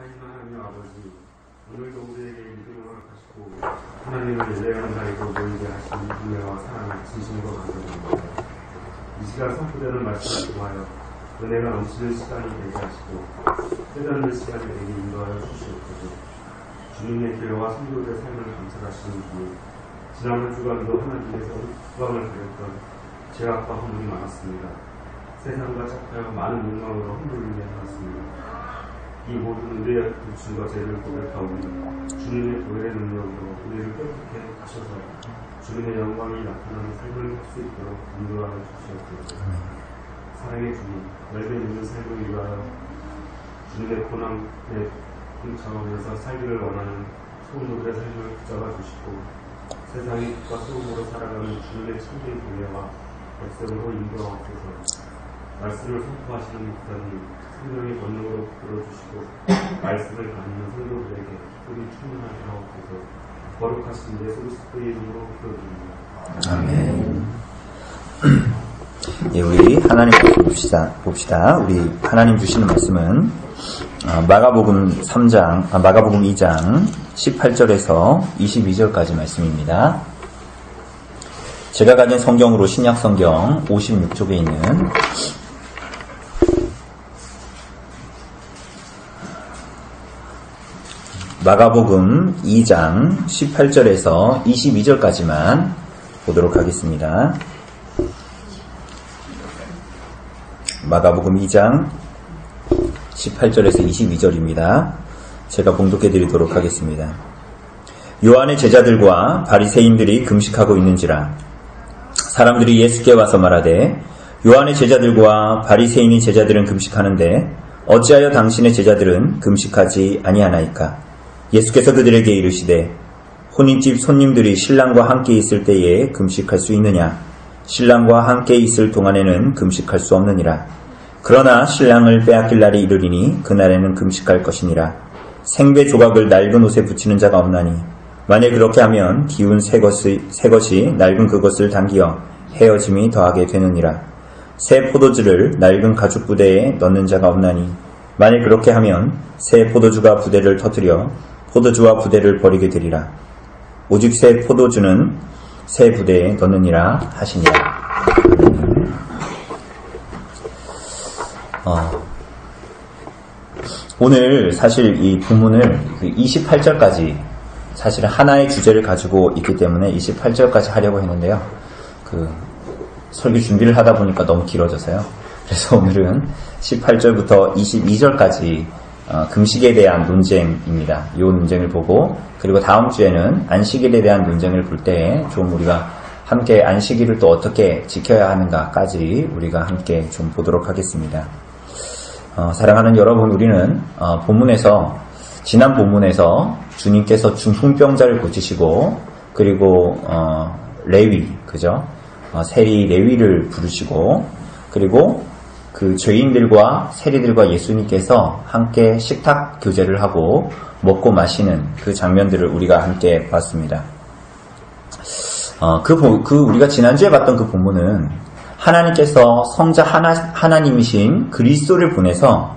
거룩하신 하나님 아버지, 오늘도 우리에게 믿음을 허락하시고 하나님을 예배하는 자리로 모이게 하신 은혜와 사랑을 진심으로 감사드립니다. 이 시간 선포되는 말씀을 통하여 은혜가 넘치는 시간이 되게 하시고 깨닫는 시간이 되게 인도하여 주시옵소서. 주님의 기회와 성도들의 삶을 감찰하시는 분, 지난 한 주간도 하나님께서 후광을 가렸던 죄악과 허물이 많았습니다. 세상과 착하여 많은 욕망으로 흔들리게 하였습니다. 이 모든 우리의 불순과 죄를 고백하오니 주님의 보혈의 능력으로 우리를 깨끗게 하셔서 주님의 영광이 나타나는 삶을 할 수 있도록 인도하여 주시옵소서. 사랑의 주님, 열매 있는 삶을 위하여 주님의 고난에 동참하면서 살기를 원하는 성도들의 삶을 붙잡아 주시고 세상의 빛과 소금으로 살아가는 주님의 참된 교회와 백성으로 인도하옵소서. 말씀을 선포하시는 목사님, 성령의 권능으로 불어주시고 말씀을 받는 성도들에게 기쁨이 충만하게 하옵소서. 거룩하신 예수 그리스도의 이름으로 기도드립니다. 아멘. 예, 우리 하나님 봅시다. 우리 하나님 주시는 말씀은 마가복음 2장 18절에서 22절까지 말씀입니다. 제가 가진 성경으로 신약 성경 56쪽에 있는 마가복음 2장 18절에서 22절까지만 보도록 하겠습니다. 마가복음 2장 18절에서 22절입니다. 제가 봉독해 드리도록 하겠습니다. 요한의 제자들과 바리새인들이 금식하고 있는지라 사람들이 예수께 와서 말하되 요한의 제자들과 바리새인의 제자들은 금식하는데 어찌하여 당신의 제자들은 금식하지 아니하나이까? 예수께서 그들에게 이르시되 혼인집 손님들이 신랑과 함께 있을 때에 금식할 수 있느냐? 신랑과 함께 있을 동안에는 금식할 수 없느니라. 그러나 신랑을 빼앗길 날이 이르리니 그날에는 금식할 것이니라. 생배 조각을 낡은 옷에 붙이는 자가 없나니 만일 그렇게 하면 기운 새 것이 낡은 그것을 당기어 헤어짐이 더하게 되느니라. 새 포도주를 낡은 가죽 부대에 넣는 자가 없나니 만일 그렇게 하면 새 포도주가 부대를 터뜨려 포도주와 부대를 버리게 되리라. 오직 새 포도주는 새 부대에 넣느니라 하시니라. 오늘 사실 이 본문을 28절까지 사실은 하나의 주제를 가지고 있기 때문에 28절까지 하려고 했는데요. 설교 준비를 하다 보니까 너무 길어져서요. 그래서 오늘은 18절부터 22절까지 금식에 대한 논쟁입니다. 이 논쟁을 보고 그리고 다음 주에는 안식일에 대한 논쟁을 볼 때 좀 우리가 함께 안식일을 또 어떻게 지켜야 하는가까지 우리가 함께 좀 보도록 하겠습니다. 사랑하는 여러분, 우리는 지난 본문에서 주님께서 중풍병자를 고치시고 그리고 레위, 그죠? 세리 레위를 부르시고 그리고 그 죄인들과 세리들과 예수님께서 함께 식탁 교제를 하고 먹고 마시는 그 장면들을 우리가 함께 봤습니다. 우리가 지난주에 봤던 그 본문은 하나님께서 성자 하나님이신 그리스도를 보내서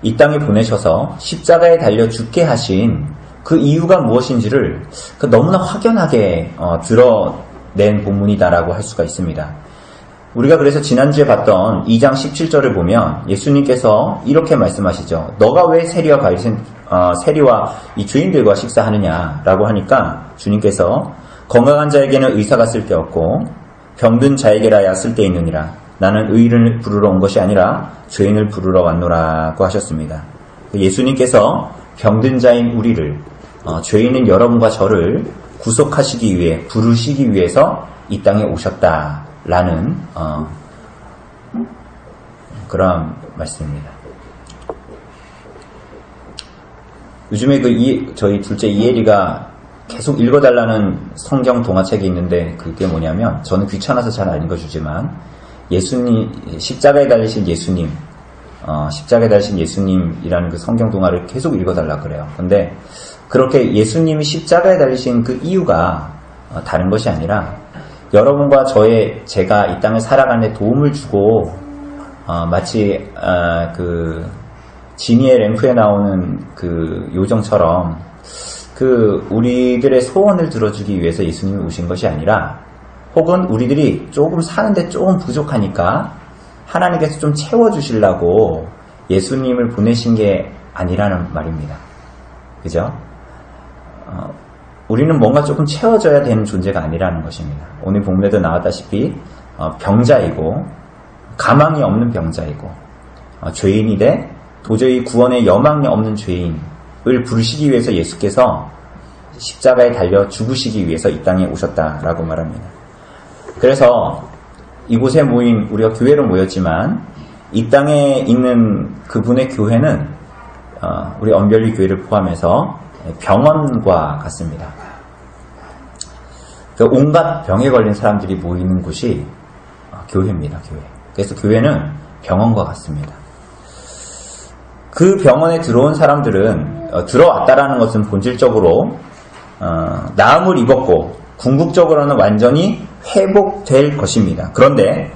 이 땅에 보내셔서 십자가에 달려 죽게 하신 그 이유가 무엇인지를 너무나 확연하게 드러낸 본문이다라고 할 수가 있습니다. 우리가 그래서 지난주에 봤던 2장 17절을 보면 예수님께서 이렇게 말씀하시죠. 너가 왜 세리와 이 죄인들과 식사하느냐라고 하니까 주님께서 건강한 자에게는 의사가 쓸데없고 병든 자에게라야 쓸데있느니라. 나는 의인을 부르러 온 것이 아니라 죄인을 부르러 왔노라고 하셨습니다. 예수님께서 병든 자인 우리를 죄인인 여러분과 저를 구속하시기 위해 부르시기 위해서 이 땅에 오셨다라는 그런 말씀입니다. 요즘에 저희 둘째 이혜리가 계속 읽어달라는 성경 동화책이 있는데 그게 뭐냐면 저는 귀찮아서 잘 안 읽어주지만 십자가에 달리신 예수님이라는 그 성경 동화를 계속 읽어달라 그래요. 근데 그렇게 예수님이 십자가에 달리신 그 이유가 다른 것이 아니라 여러분과 제가 이 땅을 살아가는 데 도움을 주고 마치 지니의 램프에 나오는 그 요정처럼 우리들의 소원을 들어주기 위해서 예수님이 오신 것이 아니라, 혹은 우리들이 조금 사는데 조금 부족하니까 하나님께서 좀 채워주시려고 예수님을 보내신 게 아니라는 말입니다. 그죠? 우리는 뭔가 조금 채워져야 되는 존재가 아니라는 것입니다. 오늘 본문에도 나왔다시피 병자이고, 가망이 없는 병자이고, 죄인이 돼 도저히 구원의 여망이 없는 죄인을 부르시기 위해서 예수께서 십자가에 달려 죽으시기 위해서 이 땅에 오셨다라고 말합니다. 그래서 이곳에 모인, 우리가 교회로 모였지만 이 땅에 있는 그분의 교회는 우리 언별리 교회를 포함해서 병원과 같습니다. 온갖 병에 걸린 사람들이 모이는 곳이 교회입니다. 교회. 그래서 교회는 병원과 같습니다. 그 병원에 들어온 사람들은 들어왔다라는 것은 본질적으로 나음을 입었고 궁극적으로는 완전히 회복될 것입니다. 그런데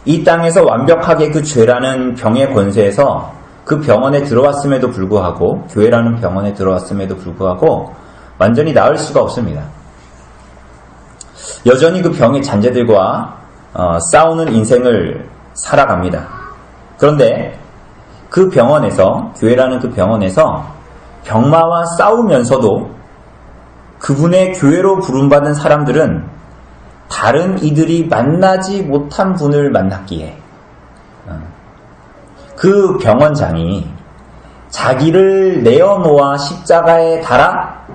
이 땅에서 완벽하게 그 죄라는 병의 권세에서 그 병원에 들어왔음에도 불구하고, 교회라는 병원에 들어왔음에도 불구하고 완전히 나을 수가 없습니다. 여전히 그 병의 잔재들과 싸우는 인생을 살아갑니다. 그런데 그 병원에서, 교회라는 그 병원에서 병마와 싸우면서도 그분의 교회로 부름받은 사람들은 다른 이들이 만나지 못한 분을 만났기에 그 병원장이 자기를 내어놓아 십자가에 달아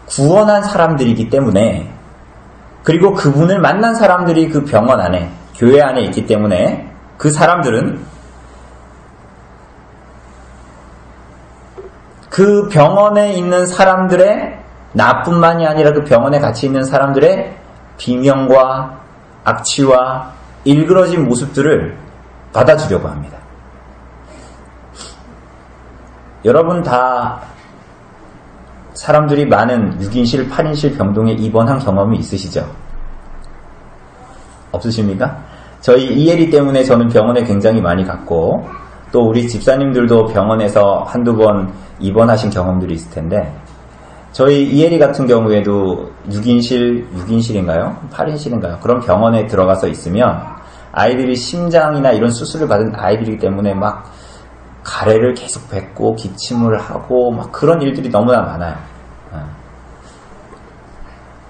구원한 사람들이기 때문에, 그리고 그분을 만난 사람들이 그 병원 안에, 교회 안에 있기 때문에 그 사람들은 그 병원에 있는 사람들의, 나뿐만이 아니라 그 병원에 같이 있는 사람들의 비명과 악취와 일그러진 모습들을 받아주려고 합니다. 여러분 다 사람들이 많은 6인실, 8인실 병동에 입원한 경험이 있으시죠? 없으십니까? 저희 이혜리 때문에 저는 병원에 굉장히 많이 갔고, 또 우리 집사님들도 병원에서 한두 번 입원하신 경험들이 있을 텐데, 저희 이혜리 같은 경우에도 6인실인가요? 8인실인가요? 그런 병원에 들어가서 있으면 아이들이 심장이나 이런 수술을 받은 아이들이기 때문에 막 가래를 계속 뱉고 기침을 하고 막 그런 일들이 너무나 많아요.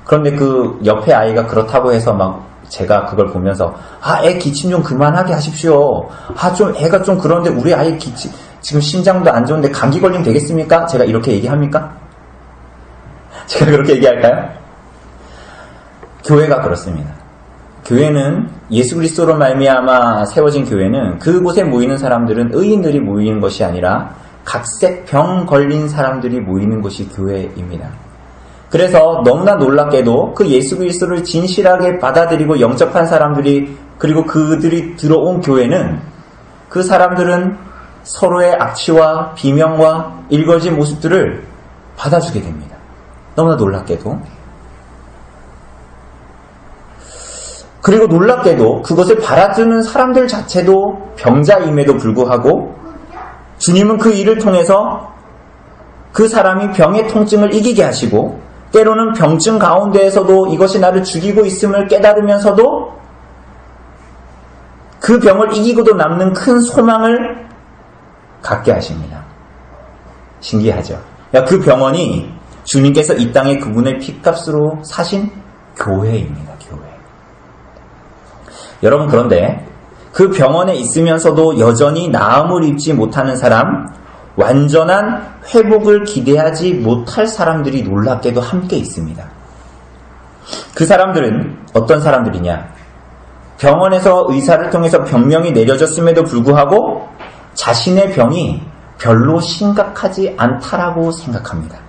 그런데 그 옆에 아이가 그렇다고 해서 막 제가 그걸 보면서 애 기침 좀 그만하게 하십시오. 좀 애가 좀 그런데 우리 아이 기침 지금 심장도 안 좋은데 감기 걸리면 되겠습니까? 제가 이렇게 얘기합니까? 제가 그렇게 얘기할까요? 교회가 그렇습니다. 교회는 예수 그리스도로 말미암아 세워진 교회는 그곳에 모이는 사람들은 의인들이 모이는 것이 아니라 각색 병 걸린 사람들이 모이는 것이 교회입니다. 그래서 너무나 놀랍게도 그 예수 그리스도를 진실하게 받아들이고 영접한 사람들이, 그리고 그들이 들어온 교회는, 그 사람들은 서로의 악취와 비명과 일거진 모습들을 받아주게 됩니다. 너무나 놀랍게도. 그리고 놀랍게도 그것을 받아주는 사람들 자체도 병자임에도 불구하고 주님은 그 일을 통해서 그 사람이 병의 통증을 이기게 하시고, 때로는 병증 가운데에서도 이것이 나를 죽이고 있음을 깨달으면서도 그 병을 이기고도 남는 큰 소망을 갖게 하십니다. 신기하죠? 그 병원이 주님께서 이 땅에 그분의 피값으로 사신 교회입니다. 교회. 여러분, 그런데 그 병원에 있으면서도 여전히 나음을 입지 못하는 사람, 완전한 회복을 기대하지 못할 사람들이 놀랍게도 함께 있습니다. 그 사람들은 어떤 사람들이냐? 병원에서 의사를 통해서 병명이 내려졌음에도 불구하고 자신의 병이 별로 심각하지 않다라고 생각합니다.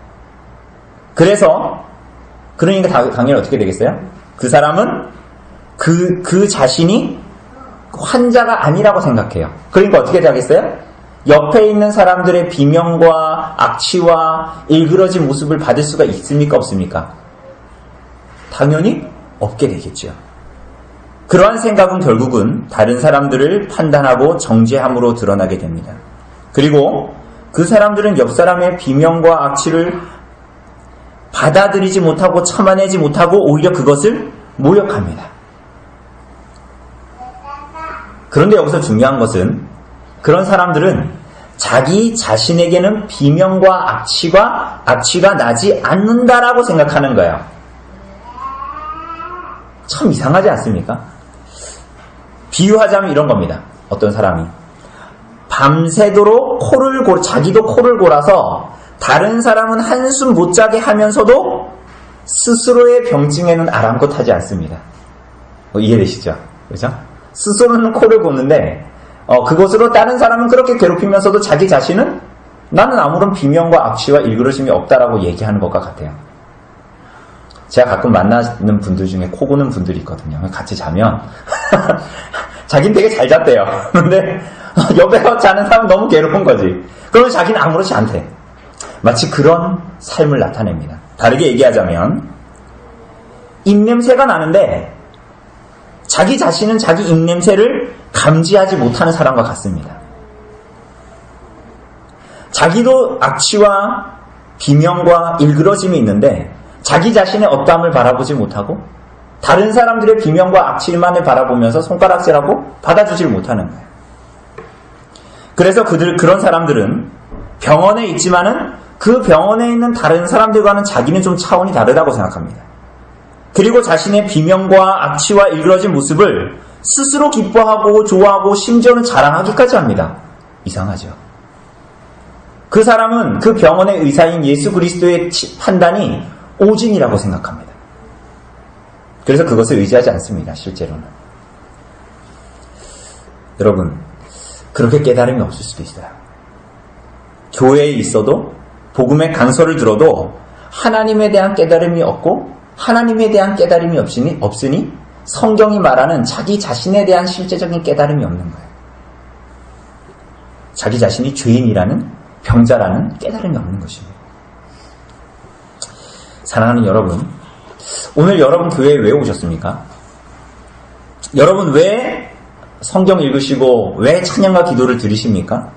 그러니까 당연히 어떻게 되겠어요? 그 사람은 그 자신이 환자가 아니라고 생각해요. 그러니까 어떻게 되겠어요? 옆에 있는 사람들의 비명과 악취와 일그러진 모습을 받을 수가 있습니까? 없습니까? 당연히 없게 되겠죠. 그러한 생각은 결국은 다른 사람들을 판단하고 정죄함으로 드러나게 됩니다. 그리고 그 사람들은 옆 사람의 비명과 악취를 받아들이지 못하고 참아내지 못하고 오히려 그것을 모욕합니다. 그런데 여기서 중요한 것은 그런 사람들은 자기 자신에게는 비명과 악취가 나지 않는다라고 생각하는 거예요. 참 이상하지 않습니까? 비유하자면 이런 겁니다. 어떤 사람이 밤새도록 자기도 코를 골아서 다른 사람은 한숨 못 자게 하면서도 스스로의 병증에는 아랑곳하지 않습니다. 이해되시죠? 그죠? 스스로는 코를 고는데 그것으로 다른 사람은 그렇게 괴롭히면서도 자기 자신은 나는 아무런 비명과 악취와 일그러짐이 없다라고 얘기하는 것과 같아요. 제가 가끔 만나는 분들 중에 코 고는 분들이 있거든요. 같이 자면 자기는 되게 잘 잤대요. 근데 옆에 자는 사람은 너무 괴로운 거지. 그러면 자기는 아무렇지 않대. 마치 그런 삶을 나타냅니다. 다르게 얘기하자면 입냄새가 나는데 자기 자신은 자기 입냄새를 감지하지 못하는 사람과 같습니다. 자기도 악취와 비명과 일그러짐이 있는데 자기 자신의 어떠함을 바라보지 못하고 다른 사람들의 비명과 악취만을 바라보면서 손가락질하고 받아주질 못하는 거예요. 그래서 그런 사람들은 병원에 있지만은 그 병원에 있는 다른 사람들과는 자기는 좀 차원이 다르다고 생각합니다. 그리고 자신의 비명과 악취와 일그러진 모습을 스스로 기뻐하고 좋아하고 심지어는 자랑하기까지 합니다. 이상하죠? 그 사람은 그 병원의 의사인 예수 그리스도의 판단이 오진이라고 생각합니다. 그래서 그것을 의지하지 않습니다. 실제로는. 여러분, 그렇게 깨달음이 없을 수도 있어요. 교회에 있어도 복음의 강서를 들어도 하나님에 대한 깨달음이 없고 하나님에 대한 깨달음이 없으니 성경이 말하는 자기 자신에 대한 실제적인 깨달음이 없는 거예요. 자기 자신이 죄인이라는 병자라는 깨달음이 없는 것입니다. 사랑하는 여러분, 오늘 여러분 교회에 왜 오셨습니까? 여러분 왜 성경 읽으시고 왜 찬양과 기도를 드리십니까?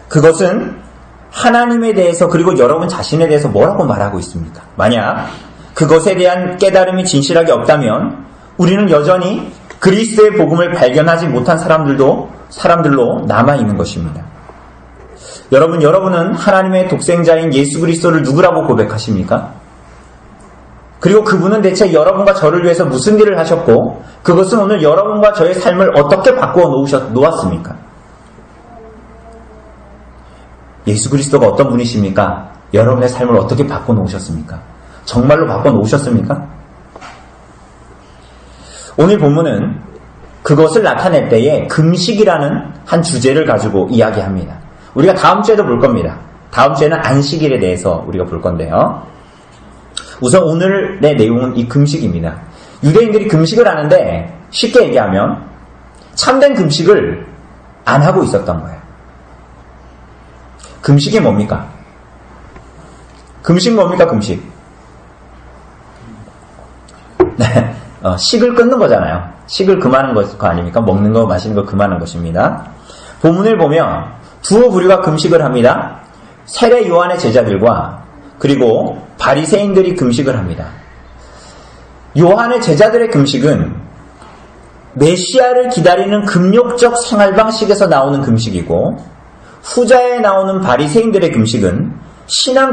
그것은 하나님에 대해서 그리고 여러분 자신에 대해서 뭐라고 말하고 있습니까? 만약 그것에 대한 깨달음이 진실하게 없다면 우리는 여전히 그리스도의 복음을 발견하지 못한 사람들로 남아있는 것입니다. 여러분은 하나님의 독생자인 예수 그리스도를 누구라고 고백하십니까? 그리고 그분은 대체 여러분과 저를 위해서 무슨 일을 하셨고 그것은 오늘 여러분과 저의 삶을 어떻게 바꾸어 놓았습니까? 예수 그리스도가 어떤 분이십니까? 여러분의 삶을 어떻게 바꿔 놓으셨습니까? 정말로 바꿔 놓으셨습니까? 오늘 본문은 그것을 나타낼 때에 금식이라는 한 주제를 가지고 이야기합니다. 우리가 다음 주에도 볼 겁니다. 다음 주에는 안식일에 대해서 우리가 볼 건데요. 우선 오늘의 내용은 이 금식입니다. 유대인들이 금식을 하는데 쉽게 얘기하면 참된 금식을 안 하고 있었던 거예요. 금식이 뭡니까? 금식 뭡니까? 금식. 네, 식을 끊는 거잖아요. 식을 금하는 거 아닙니까? 먹는 거, 마시는 거 금하는 것입니다. 본문을 보면 두어 부류가 금식을 합니다. 세례 요한의 제자들과 그리고 바리새인들이 금식을 합니다. 요한의 제자들의 금식은 메시아를 기다리는 금욕적 생활 방식에서 나오는 금식이고 후자에 나오는 바리새인들의 금식은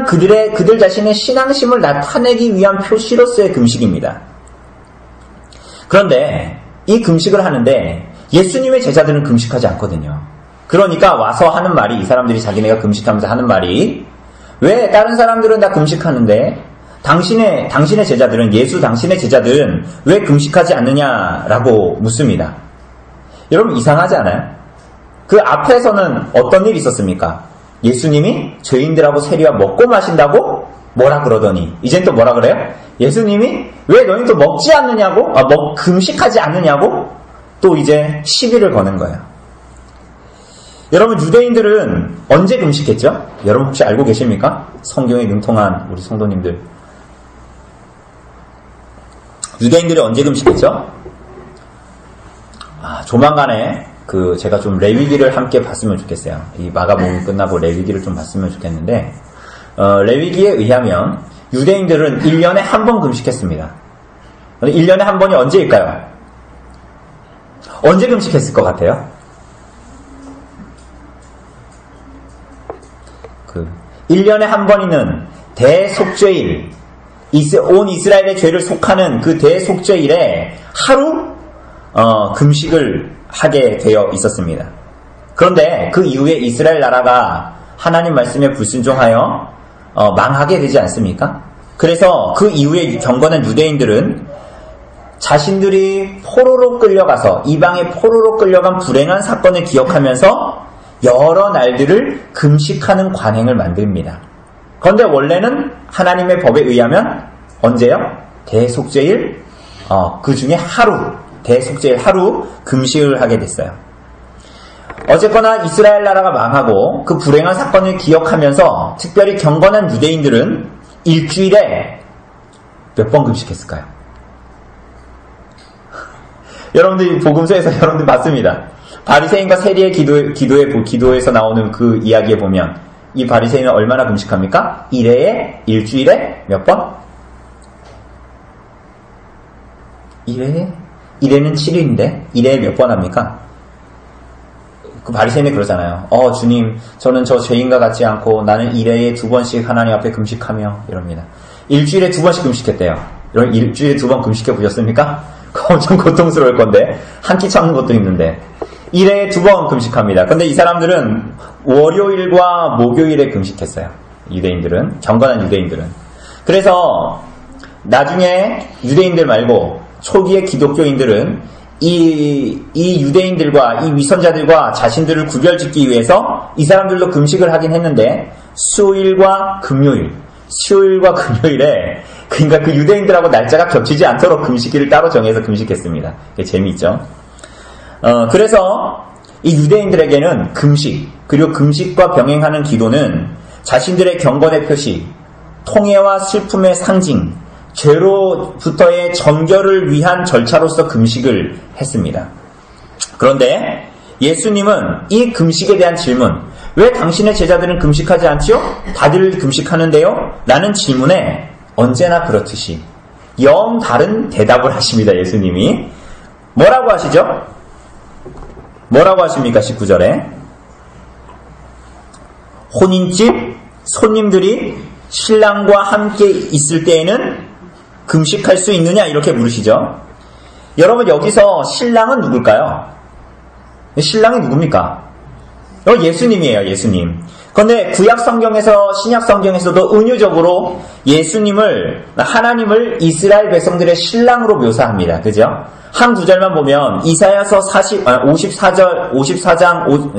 그들 자신의 신앙심을 나타내기 위한 표시로서의 금식입니다. 그런데 이 금식을 하는데 예수님의 제자들은 금식하지 않거든요. 그러니까 와서 하는 말이, 이 사람들이 자기네가 금식하면서 하는 말이, 왜 다른 사람들은 다 금식하는데 당신의 제자들은, 당신의 제자들은 왜 금식하지 않느냐라고 묻습니다. 여러분 이상하지 않아요? 그 앞에서는 어떤 일이 있었습니까? 예수님이 죄인들하고 세리와 먹고 마신다고 뭐라 그러더니 이젠 또 뭐라 그래요? 예수님이 왜 너희 또 먹지 않느냐고? 금식하지 않느냐고? 또 이제 시비를 거는 거예요. 여러분 유대인들은 언제 금식했죠? 여러분 혹시 알고 계십니까? 성경에 능통한 우리 성도님들, 유대인들이 언제 금식했죠? 조만간에 제가 좀 레위기를 함께 봤으면 좋겠어요. 이 마가복음 끝나고 레위기를 좀 봤으면 좋겠는데, 레위기에 의하면 유대인들은 1년에 한 번 금식했습니다. 1년에 한 번이 언제일까요? 언제 금식했을 것 같아요? 1년에 한 번이는 대속죄일, 온 이스라엘의 죄를 속하는 그 대속죄일에 하루 금식을 하게 되어 있었습니다. 그런데 그 이후에 이스라엘 나라가 하나님 말씀에 불순종하여 망하게 되지 않습니까? 그래서 그 이후에 경건한 유대인들은 자신들이 포로로 끌려가서 이방의 포로로 끌려간 불행한 사건을 기억하면서 여러 날들을 금식하는 관행을 만듭니다. 그런데 원래는 하나님의 법에 의하면 언제요? 대속죄일 그 중에 하루, 대속죄일 하루 금식을 하게 됐어요. 어쨌거나 이스라엘 나라가 망하고 그 불행한 사건을 기억하면서 특별히 경건한 유대인들은 일주일에 몇 번 금식했을까요? 여러분들이 복음서에서 여러분들 봤습니다. 바리새인과 세리의 기도에서 나오는 그 이야기에 보면 이 바리새인은 얼마나 금식합니까? 일주일에 몇 번? 1회는 7일인데 1회에 몇 번 합니까? 그 바리새인이 그러잖아요. 주님, 저는 저 죄인과 같지 않고 나는 1회에 2번씩 하나님 앞에 금식하며 이럽니다. 일주일에 2번씩 금식했대요. 여러분 일주일에 2번 금식해 보셨습니까? 엄청 고통스러울 건데 한 끼 참는 것도 힘든데 1회에 2번 금식합니다. 근데 이 사람들은 월요일과 목요일에 금식했어요. 유대인들은, 경건한 유대인들은. 그래서 나중에 유대인들 말고 초기의 기독교인들은 이 유대인들과 이 위선자들과 자신들을 구별짓기 위해서 이 사람들도 금식을 하긴 했는데 수요일과 금요일에 그러니까 그 유대인들하고 날짜가 겹치지 않도록 금식일을 따로 정해서 금식했습니다. 재미있죠? 그래서 이 유대인들에게는 금식, 그리고 금식과 병행하는 기도는 자신들의 경건의 표시, 통해와 슬픔의 상징, 죄로부터의 정결을 위한 절차로서 금식을 했습니다. 그런데 예수님은 이 금식에 대한 질문, 왜 당신의 제자들은 금식하지 않지요? 다들 금식하는데요? 라는 질문에 언제나 그렇듯이 영 다른 대답을 하십니다. 예수님이 뭐라고 하시죠? 뭐라고 하십니까? 19절에 혼인집 손님들이 신랑과 함께 있을 때에는 금식할 수 있느냐? 이렇게 물으시죠. 여러분 여기서 신랑은 누굴까요? 신랑이 누굽니까? 예수님이에요. 예수님. 그런데 구약 성경에서 신약 성경에서도 은유적으로 예수님을 하나님을 이스라엘 백성들의 신랑으로 묘사합니다. 그죠? 한 구절만 보면 이사야서 54장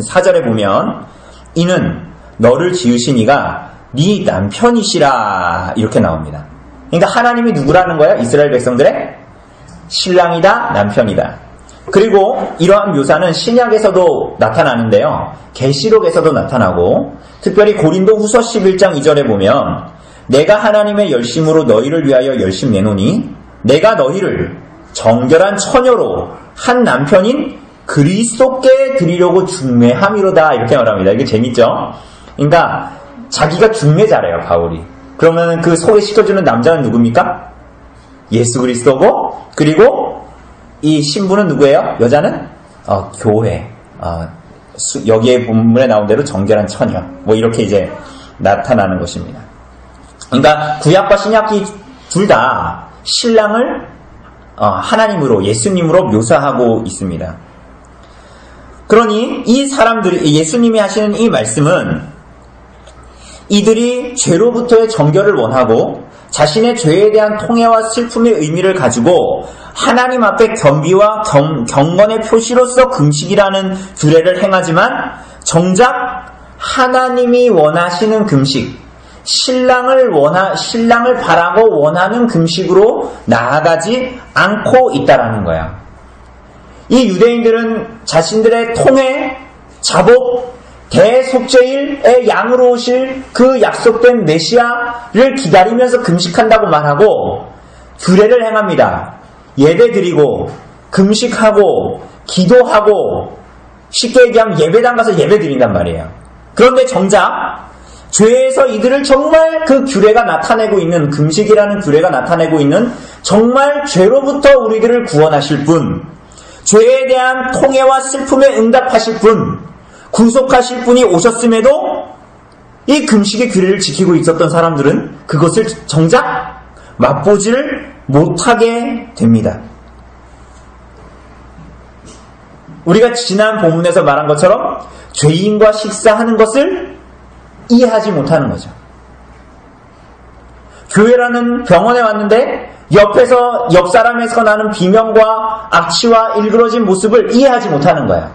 4절에 보면 이는 너를 지으신 이가 네 남편이시라 이렇게 나옵니다. 그러니까 하나님이 누구라는 거예요? 이스라엘 백성들의 신랑이다, 남편이다. 그리고 이러한 묘사는 신약에서도 나타나는데요. 계시록에서도 나타나고 특별히 고린도후서 11장 2절에 보면 내가 하나님의 열심으로 너희를 위하여 열심 내노니 내가 너희를 정결한 처녀로 한 남편인 그리스도께 드리려고 중매함이로다 이렇게 말합니다. 이게 재밌죠? 그러니까 자기가 중매자래요, 바울이. 그러면 그 소개시켜주는 남자는 누굽니까? 예수 그리스도고, 그리고 이 신부는 누구예요? 여자는? 교회. 여기에 본문에 나온 대로 정결한 처녀. 뭐 이렇게 이제 나타나는 것입니다. 그러니까 구약과 신약이 둘 다 신랑을 하나님으로, 예수님으로 묘사하고 있습니다. 그러니 이 사람들이, 예수님이 하시는 이 말씀은 이들이 죄로부터의 정결을 원하고 자신의 죄에 대한 통해와 슬픔의 의미를 가지고 하나님 앞에 겸비와 경건의 표시로서 금식이라는 규례를 행하지만 정작 하나님이 원하시는 금식, 신랑을 바라고 원하는 금식으로 나아가지 않고 있다라는 거야. 이 유대인들은 자신들의 통해, 자복, 대속죄일의 양으로 오실 그 약속된 메시아를 기다리면서 금식한다고 말하고 규례를 행합니다. 예배드리고 금식하고 기도하고 쉽게 얘기하면 예배당 가서 예배 드린단 말이에요. 그런데 정작 죄에서 이들을 정말 그 규례가 나타내고 있는, 금식이라는 규례가 나타내고 있는 정말 죄로부터 우리들을 구원하실 분, 죄에 대한 통해와 슬픔에 응답하실 분, 구속하실 분이 오셨음에도 이 금식의 규례를 지키고 있었던 사람들은 그것을 정작 맛보지를 못하게 됩니다. 우리가 지난 본문에서 말한 것처럼 죄인과 식사하는 것을 이해하지 못하는 거죠. 교회라는 병원에 왔는데 옆에서 옆 사람에서 나는 비명과 악취와 일그러진 모습을 이해하지 못하는 거야.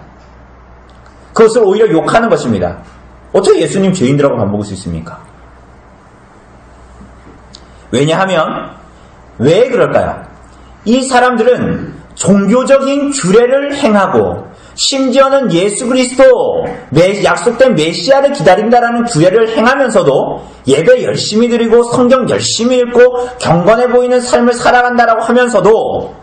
그것을 오히려 욕하는 것입니다. 어떻게 예수님 죄인들하고 밥 먹을 수 있습니까? 왜냐하면 왜 그럴까요? 이 사람들은 종교적인 규례를 행하고 심지어는 예수 그리스도 약속된 메시아를 기다린다라는 규례를 행하면서도 예배 열심히 드리고 성경 열심히 읽고 경건해 보이는 삶을 살아간다라고 하면서도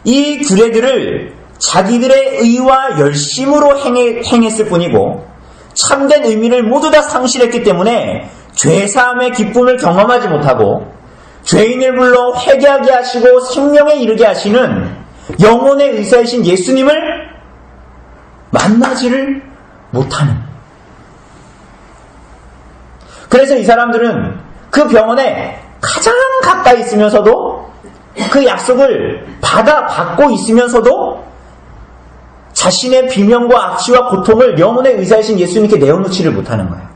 이 규례들을 자기들의 의와 열심으로 행했을 뿐이고 참된 의미를 모두 다 상실했기 때문에 죄사함의 기쁨을 경험하지 못하고 죄인을 불러 회개하게 하시고 생명에 이르게 하시는 영혼의 의사이신 예수님을 만나지를 못하는. 그래서 이 사람들은 그 병원에 가장 가까이 있으면서도 그 약속을 받고 있으면서도 자신의 비명과 악취와 고통을 영혼의 의사이신 예수님께 내어놓지를 못하는 거예요.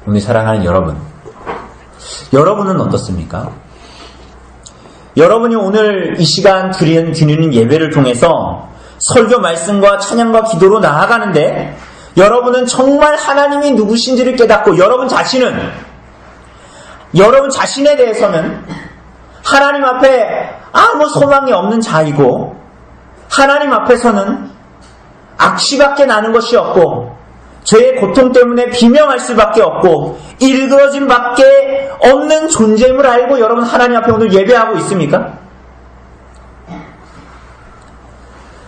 오늘 사랑하는 여러분, 여러분은 어떻습니까? 여러분이 오늘 이 시간 드리는 예배를 통해서 설교 말씀과 찬양과 기도로 나아가는데 여러분은 정말 하나님이 누구신지를 깨닫고 여러분 자신에 대해서는 하나님 앞에 아무 소망이 없는 자이고 하나님 앞에서는 악취밖에 나는 것이 없고 죄의 고통 때문에 비명할 수밖에 없고 일그러짐 밖에 없는 존재임을 알고 여러분 하나님 앞에 오늘 예배하고 있습니까?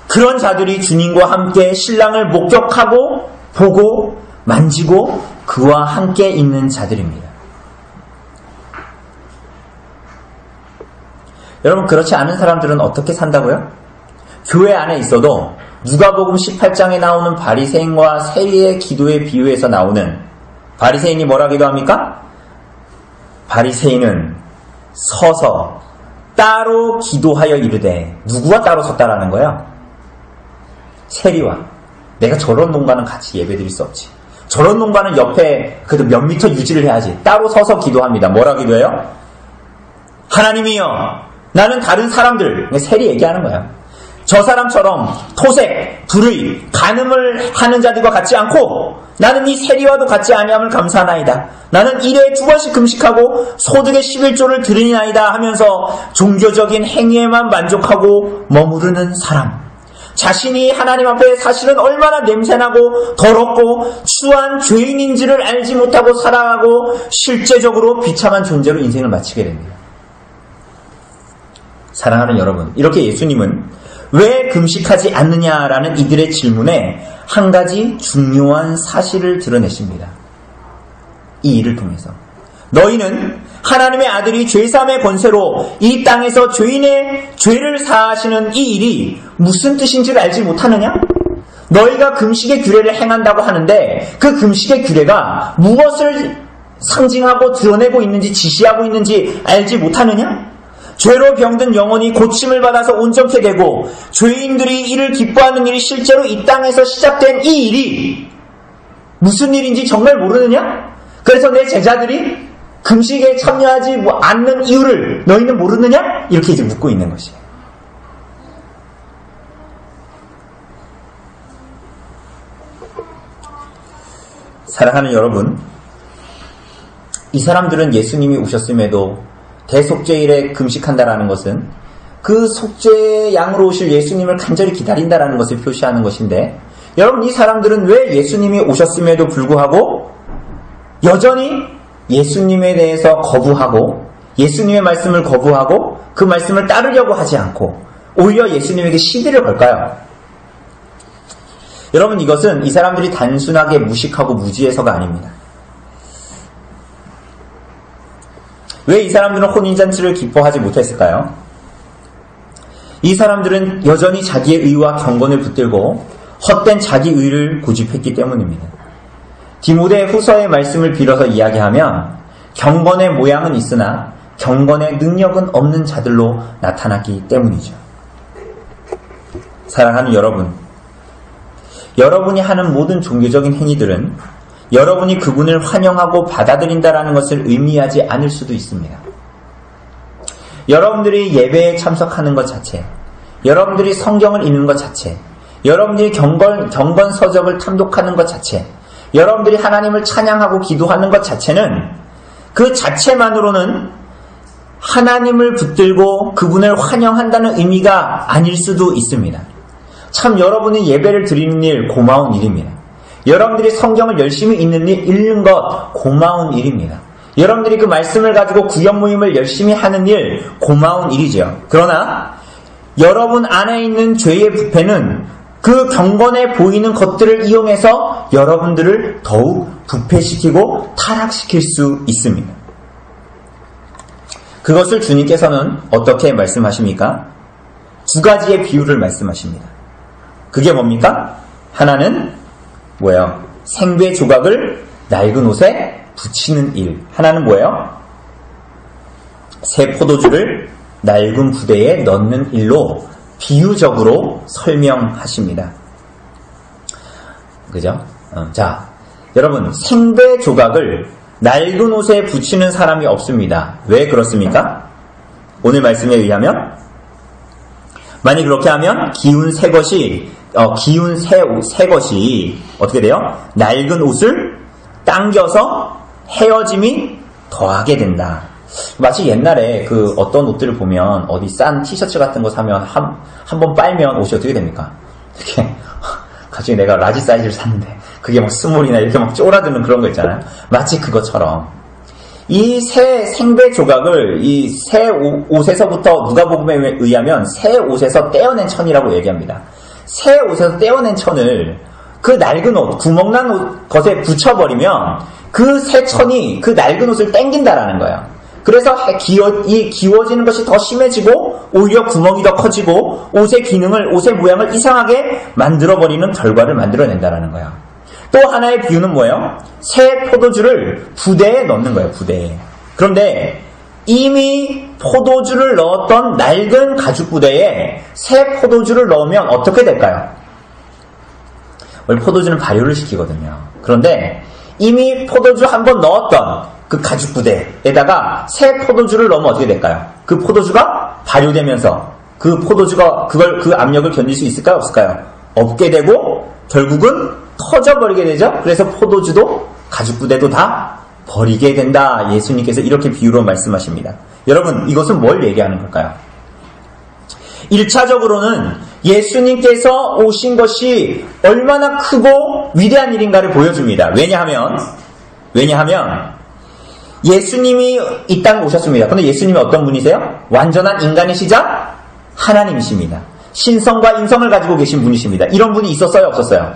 그런 자들이 주님과 함께 신랑을 목격하고 보고 만지고 그와 함께 있는 자들입니다. 여러분 그렇지 않은 사람들은 어떻게 산다고요? 교회 안에 있어도 누가복음 18장에 나오는 바리새인과 세리의 기도의 비유에서 나오는 바리새인이 뭐라 기도합니까? 바리새인은 서서 따로 기도하여 이르되 누구와 따로 섰다라는 거예요? 세리와. 내가 저런 농가는 같이 예배드릴 수 없지. 저런 농가는 옆에 그래도 몇 미터 유지를 해야지. 따로 서서 기도합니다. 뭐라 기도해요? 하나님이여 나는 다른 사람들, 세리 얘기하는 거야. 저 사람처럼 토색, 불의, 간음을 하는 자들과 같지 않고 나는 이 세리와도 같지 아니함을 감사하나이다. 나는 1회에 2번씩 금식하고 소득의 11조를 드리나이다 하면서 종교적인 행위에만 만족하고 머무르는 사람. 자신이 하나님 앞에 사실은 얼마나 냄새나고 더럽고 추한 죄인인지를 알지 못하고 살아가고 실제적으로 비참한 존재로 인생을 마치게 됩니다. 사랑하는 여러분, 이렇게 예수님은 왜 금식하지 않느냐라는 이들의 질문에 한 가지 중요한 사실을 드러내십니다. 이 일을 통해서 너희는 하나님의 아들이 죄사함의 권세로 이 땅에서 죄인의 죄를 사하시는 이 일이 무슨 뜻인지를 알지 못하느냐? 너희가 금식의 규례를 행한다고 하는데 그 금식의 규례가 무엇을 상징하고 드러내고 있는지 지시하고 있는지 알지 못하느냐? 죄로 병든 영혼이 고침을 받아서 온전케 되고 죄인들이 이를 기뻐하는 일이 실제로 이 땅에서 시작된 이 일이 무슨 일인지 정말 모르느냐? 그래서 내 제자들이 금식에 참여하지 않는 이유를 너희는 모르느냐? 이렇게 이제 묻고 있는 것이에요. 사랑하는 여러분, 이 사람들은 예수님이 오셨음에도 대속죄일에 금식한다라는 것은 그 속죄의 양으로 오실 예수님을 간절히 기다린다라는 것을 표시하는 것인데, 여러분 이 사람들은 왜 예수님이 오셨음에도 불구하고 여전히 예수님에 대해서 거부하고 예수님의 말씀을 거부하고 그 말씀을 따르려고 하지 않고 오히려 예수님에게 시비를 걸까요? 여러분, 이것은 이 사람들이 단순하게 무식하고 무지해서가 아닙니다. 왜 이 사람들은 혼인잔치를 기뻐하지 못했을까요? 이 사람들은 여전히 자기의 의와 경건을 붙들고 헛된 자기 의를 고집했기 때문입니다. 디모데 후서의 말씀을 빌어서 이야기하면 경건의 모양은 있으나 경건의 능력은 없는 자들로 나타났기 때문이죠. 사랑하는 여러분, 여러분이 하는 모든 종교적인 행위들은 여러분이 그분을 환영하고 받아들인다라는 것을 의미하지 않을 수도 있습니다. 여러분들이 예배에 참석하는 것 자체, 여러분들이 성경을 읽는 것 자체, 여러분들이 경건 서적을 탐독하는 것 자체, 여러분들이 하나님을 찬양하고 기도하는 것 자체는 그 자체만으로는 하나님을 붙들고 그분을 환영한다는 의미가 아닐 수도 있습니다. 참 여러분이 예배를 드리는 일 고마운 일입니다. 여러분들이 성경을 열심히 읽는 것 고마운 일입니다. 여러분들이 그 말씀을 가지고 구역 모임을 열심히 하는 일 고마운 일이죠. 그러나 여러분 안에 있는 죄의 부패는 그 경건에 보이는 것들을 이용해서 여러분들을 더욱 부패시키고 타락시킬 수 있습니다. 그것을 주님께서는 어떻게 말씀하십니까? 두 가지의 비유를 말씀하십니다. 그게 뭡니까? 하나는 뭐예요? 생배 조각을 낡은 옷에 붙이는 일. 하나는 뭐예요? 새 포도주를 낡은 부대에 넣는 일로 비유적으로 설명하십니다. 그죠? 자, 여러분, 생배 조각을 낡은 옷에 붙이는 사람이 없습니다. 왜 그렇습니까? 오늘 말씀에 의하면 만약 그렇게 하면 기운 새 것이 어떻게 돼요? 낡은 옷을 당겨서 헤어짐이 더하게 된다. 마치 옛날에 그 어떤 옷들을 보면 어디 싼 티셔츠 같은 거 사면 한 번 빨면 옷이 어떻게 됩니까? 이렇게 나중에 내가 라지 사이즈를 샀는데 그게 막 스몰이나 이렇게 막 쫄아드는 그런 거 있잖아요. 마치 그것처럼 이 새 생배 조각을 이 새 옷에서부터 누가복음에 의하면 새 옷에서 떼어낸 천이라고 얘기합니다. 새 옷에서 떼어낸 천을 그 낡은 옷, 구멍난 것에 붙여버리면 그 새 천이 그 낡은 옷을 땡긴다라는 거예요. 그래서 기워지는 것이 더 심해지고 오히려 구멍이 더 커지고 옷의 모양을 이상하게 만들어버리는 결과를 만들어낸다라는 거예요. 또 하나의 비유는 뭐예요? 새 포도주를 부대에 넣는 거예요. 부대에. 그런데 이미 포도주를 넣었던 낡은 가죽 부대에 새 포도주를 넣으면 어떻게 될까요? 원래 포도주는 발효를 시키거든요. 그런데 이미 포도주 한번 넣었던 그 가죽 부대에다가 새 포도주를 넣으면 어떻게 될까요? 그 포도주가 발효되면서 그 압력을 견딜 수 있을까요? 없을까요? 없게 되고 결국은 터져버리게 되죠. 그래서 포도주도 가죽 부대도 다 버리게 된다. 예수님께서 이렇게 비유로 말씀하십니다. 여러분, 이것은 뭘 얘기하는 걸까요? 1차적으로는 예수님께서 오신 것이 얼마나 크고 위대한 일인가를 보여줍니다. 왜냐하면 예수님이 이 땅에 오셨습니다. 그런데 예수님이 어떤 분이세요? 완전한 인간이시자 하나님이십니다. 신성과 인성을 가지고 계신 분이십니다. 이런 분이 있었어요? 없었어요?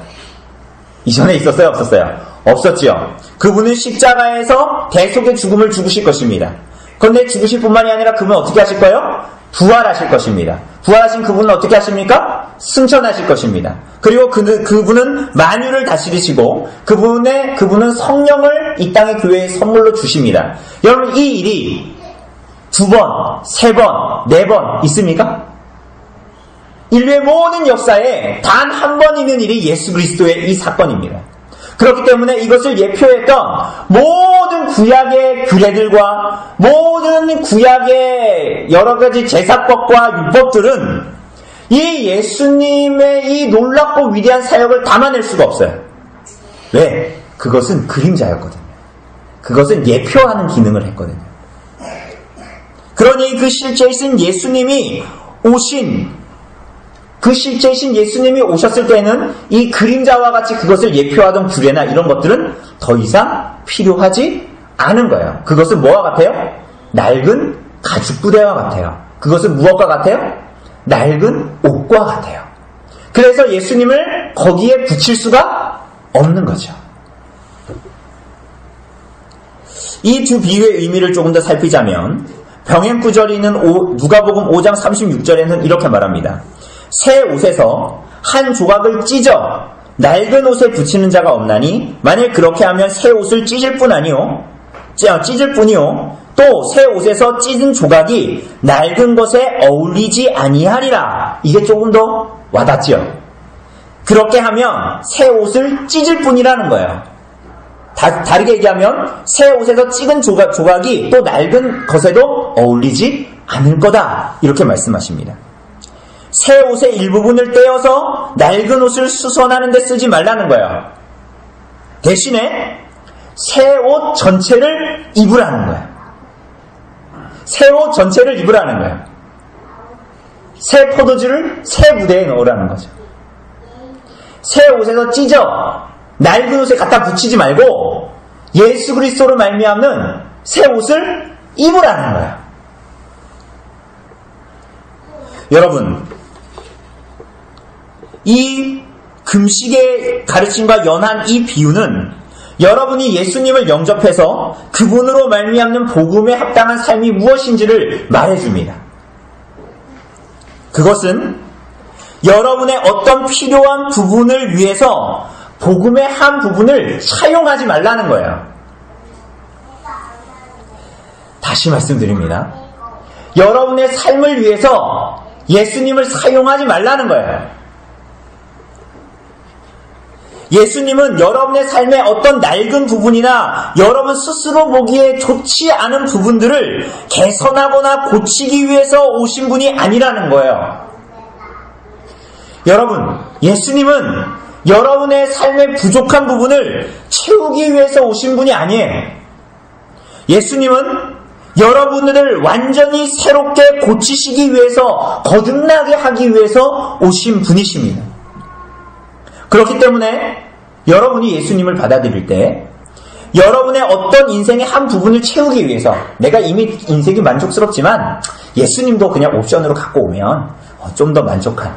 이전에 있었어요? 없었어요? 없었지요. 그분은 십자가에서 대속의 죽음을 죽으실 것입니다. 그런데 죽으실 뿐만이 아니라 그분은 어떻게 하실 거예요? 부활하실 것입니다. 부활하신 그분은 어떻게 하십니까? 승천하실 것입니다. 그리고 그분은 만유를 다스리시고 그분은 성령을 이 땅의 교회에 선물로 주십니다. 여러분, 이 일이 2번, 3번, 4번 있습니까? 인류의 모든 역사에 단 한 번 있는 일이 예수 그리스도의 이 사건입니다. 그렇기 때문에 이것을 예표했던 모든 구약의 규례들과 모든 구약의 여러 가지 제사법과 율법들은 이 예수님의 이 놀랍고 위대한 사역을 담아낼 수가 없어요. 왜? 그것은 그림자였거든요. 그것은 예표하는 기능을 했거든요. 그러니 그 실제이신 예수님이 오셨을 때는 이 그림자와 같이 그것을 예표하던 규례나 이런 것들은 더 이상 필요하지 않은 거예요. 그것은 뭐와 같아요? 낡은 가죽 부대와 같아요. 그것은 무엇과 같아요? 낡은 옷과 같아요. 그래서 예수님을 거기에 붙일 수가 없는 거죠. 이 두 비유의 의미를 조금 더 살피자면 병행구절이 있는 누가복음 5장 36절에는 이렇게 말합니다. 새 옷에서 한 조각을 찢어 낡은 옷에 붙이는 자가 없나니 만일 그렇게 하면 새 옷을 찢을 뿐이요 또 새 옷에서 찢은 조각이 낡은 것에 어울리지 아니하리라. 이게 조금 더 와닿죠. 그렇게 하면 새 옷을 찢을 뿐이라는 거예요. 다르게 얘기하면 새 옷에서 찢은 조각이 또 낡은 것에도 어울리지 않을 거다. 이렇게 말씀하십니다. 새 옷의 일부분을 떼어서 낡은 옷을 수선하는 데 쓰지 말라는 거예요. 대신에 새 옷 전체를 입으라는 거예요. 새 옷 전체를 입으라는 거예요. 새 포도주를 새 부대에 넣으라는 거죠. 새 옷에서 찢어 낡은 옷에 갖다 붙이지 말고 예수 그리스도로 말미암는 새 옷을 입으라는 거예요. 여러분, 이 금식의 가르침과 연한 이 비유는 여러분이 예수님을 영접해서 그분으로 말미암는 복음에 합당한 삶이 무엇인지를 말해줍니다. 그것은 여러분의 어떤 필요한 부분을 위해서 복음의 한 부분을 사용하지 말라는 거예요. 다시 말씀드립니다. 여러분의 삶을 위해서 예수님을 사용하지 말라는 거예요. 예수님은 여러분의 삶의 어떤 낡은 부분이나 여러분 스스로 보기에 좋지 않은 부분들을 개선하거나 고치기 위해서 오신 분이 아니라는 거예요. 여러분, 예수님은 여러분의 삶의 부족한 부분을 채우기 위해서 오신 분이 아니에요. 예수님은 여러분들을 완전히 새롭게 고치시기 위해서, 거듭나게 하기 위해서 오신 분이십니다. 그렇기 때문에 여러분이 예수님을 받아들일 때 여러분의 어떤 인생의 한 부분을 채우기 위해서, 내가 이미 인생이 만족스럽지만 예수님도 그냥 옵션으로 갖고 오면 좀 더 만족한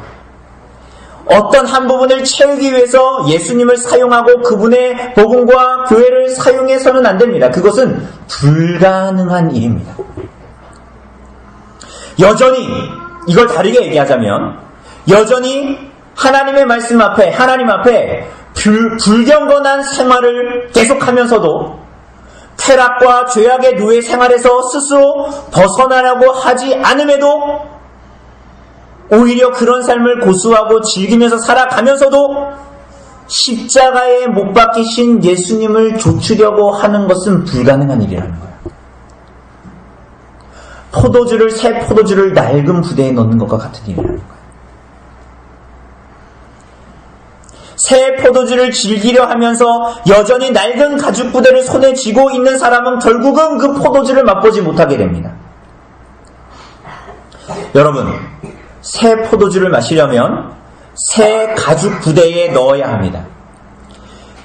어떤 한 부분을 채우기 위해서 예수님을 사용하고 그분의 복음과 교회를 사용해서는 안 됩니다. 그것은 불가능한 일입니다. 여전히 이걸 다르게 얘기하자면 여전히 하나님의 말씀 앞에, 하나님 앞에 불경건한 생활을 계속하면서도 쾌락과 죄악의 노예 생활에서 스스로 벗어나려고 하지 않음에도 오히려 그런 삶을 고수하고 즐기면서 살아가면서도 십자가에 못 박히신 예수님을 좇으려고 하는 것은 불가능한 일이라는 거예요. 새 포도주를 낡은 부대에 넣는 것과 같은 일이라는 거예요. 새 포도주를 즐기려 하면서 여전히 낡은 가죽 부대를 손에 쥐고 있는 사람은 결국은 그 포도주를 맛보지 못하게 됩니다. 여러분, 새 포도주를 마시려면 새 가죽 부대에 넣어야 합니다.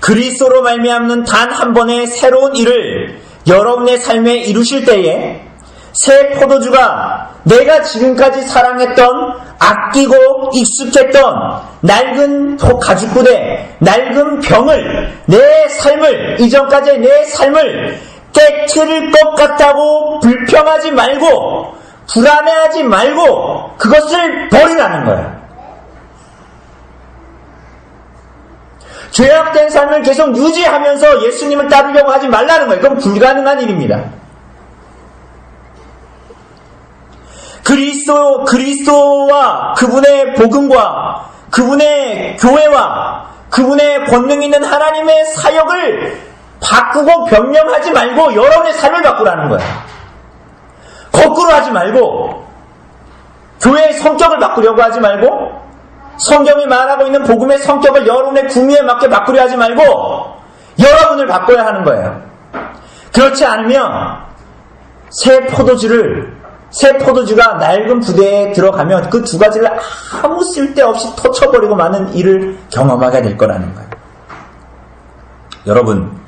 그리스도로 말미암는 단 한 번의 새로운 일을 여러분의 삶에 이루실 때에 새 포도주가 내가 지금까지 사랑했던, 아끼고 익숙했던 낡은 가죽 부대, 낡은 병을, 내 삶을, 이전까지의 내 삶을 깨트릴 것 같다고 불평하지 말고, 불안해하지 말고 그것을 버리라는 거예요. 죄악된 삶을 계속 유지하면서 예수님을 따르려고 하지 말라는 거예요. 그건 불가능한 일입니다. 그리스도와 그분의 복음과 그분의 교회와 그분의 권능 있는 하나님의 사역을 바꾸고 변명하지 말고 여러분의 삶을 바꾸라는 거예요. 거꾸로 하지 말고, 교회의 성격을 바꾸려고 하지 말고, 성경이 말하고 있는 복음의 성격을 여러분의 구미에 맞게 바꾸려 하지 말고 여러분을 바꿔야 하는 거예요. 그렇지 않으면 새 포도주가 낡은 부대에 들어가면 그 두 가지를 아무 쓸데없이 터쳐버리고 많은 일을 경험하게 될 거라는 거예요. 여러분,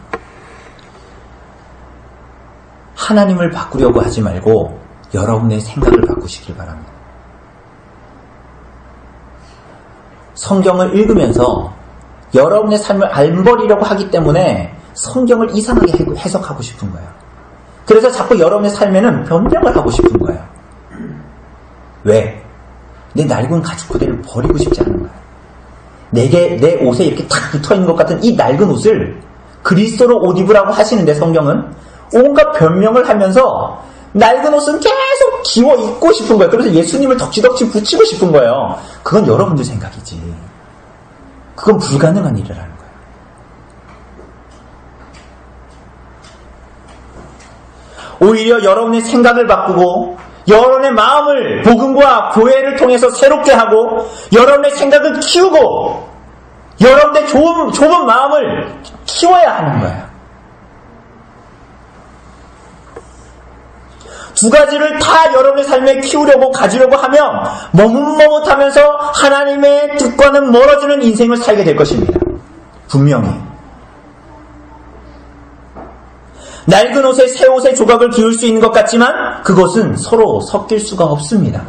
하나님을 바꾸려고 하지 말고 여러분의 생각을 바꾸시길 바랍니다. 성경을 읽으면서 여러분의 삶을 안 버리려고 하기 때문에 성경을 이상하게 해석하고 싶은 거예요. 그래서 자꾸 여러분의 삶에는 변명을 하고 싶은 거예요. 왜? 내 낡은 가죽 부대를 버리고 싶지 않은 거예요. 내 옷에 이렇게 탁 붙어있는 것 같은 이 낡은 옷을 그리스도로 옷 입으라고 하시는데 성경은 온갖 변명을 하면서 낡은 옷은 계속 기워 입고 싶은 거예요. 그래서 예수님을 덕지덕지 붙이고 싶은 거예요. 그건 여러분들 생각이지. 그건 불가능한 일이라는 거예요. 오히려 여러분의 생각을 바꾸고 여러분의 마음을 복음과 교회를 통해서 새롭게 하고 여러분의 생각을 키우고 여러분의 좁은 마음을 키워야 하는 거예요. 두 가지를 다 여러분의 삶에 키우려고 가지려고 하면 머뭇머뭇하면서 하나님의 뜻과는 멀어지는 인생을 살게 될 것입니다. 분명히. 낡은 옷에 새 옷의 조각을 기울 수 있는 것 같지만 그것은 서로 섞일 수가 없습니다.